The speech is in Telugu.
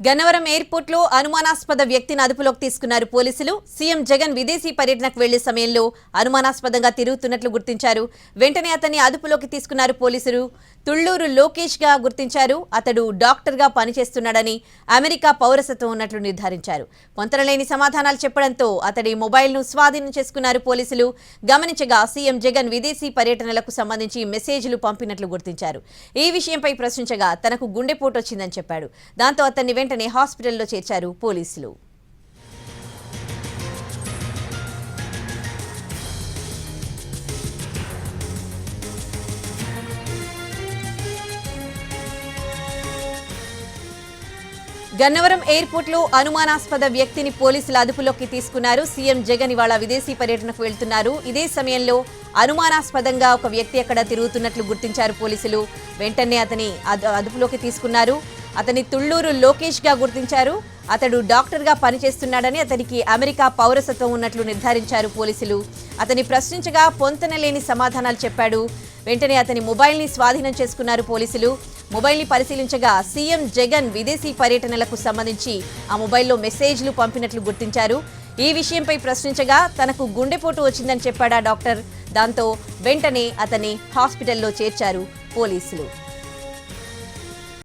గన్నవరం ఎయిర్పోర్ట్ లో అనుమానాస్పద వ్యక్తిని అదుపులోకి తీసుకున్నారు పోలీసులు. సీఎం జగన్ విదేశీ పర్యటనకు వెళ్లే సమయంలో అనుమానాస్పదంగా తిరుగుతున్నట్లు గుర్తించారు. వెంటనే అతన్ని అదుపులోకి తీసుకున్నారు పోలీసులు. తుళ్లూరు లోకేష్ గా గుర్తించారు. అతడు డాక్టర్ గా పనిచేస్తున్నాడని, అమెరికా పౌరసత్వం ఉన్నట్లు నిర్ధారించారు. పొంతనలేని సమాధానాలు చెప్పడంతో అతడి మొబైల్ ను స్వాధీనం చేసుకున్నారు పోలీసులు. గమనించగా సీఎం జగన్ విదేశీ పర్యటనలకు సంబంధించి మెసేజ్లు పంపినట్లు గుర్తించారు. ఈ విషయంపై ప్రశ్నించగా తనకు గుండెపోటు వచ్చిందని చెప్పాడు. దాంతో అతన్ని వెంటనే హాస్పిటల్లో చేర్చారు పోలీసులు. గన్నవరం ఎయిర్పోర్ట్ లో అనుమానాస్పద వ్యక్తిని పోలీసులు అదుపులోకి తీసుకున్నారు. సీఎం జగన్ ఇవాళ విదేశీ పర్యటనకు వెళ్తున్నారు. ఇదే సమయంలో అనుమానాస్పదంగా ఒక వ్యక్తి అక్కడ తిరుగుతున్నట్లు గుర్తించారు పోలీసులు. వెంటనే అతని అదుపులోకి తీసుకున్నారు. అతని తుళ్లూరు లోకేష్ గా గుర్తించారు. అతడు డాక్టర్ గా పనిచేస్తున్నాడని, అతనికి అమెరికా పౌరసత్వం ఉన్నట్లు నిర్ధారించారు పోలీసులు. అతని ప్రశ్నించగా పొంతనలేని సమాధానాలు చెప్పాడు. వెంటనే అతని మొబైల్ ని స్వాధీనం చేసుకున్నారు పోలీసులు. మొబైల్ ని పరిశీలించగా సీఎం జగన్ విదేశీ పర్యటనలకు సంబంధించి ఆ మొబైల్లో మెసేజ్లు పంపినట్లు గుర్తించారు. ఈ విషయంపై ప్రశ్నించగా తనకు గుండెపోటు వచ్చిందని చెప్పాడా డాక్టర్. దాంతో వెంటనే అతన్ని హాస్పిటల్లో చేర్చారు పోలీసులు.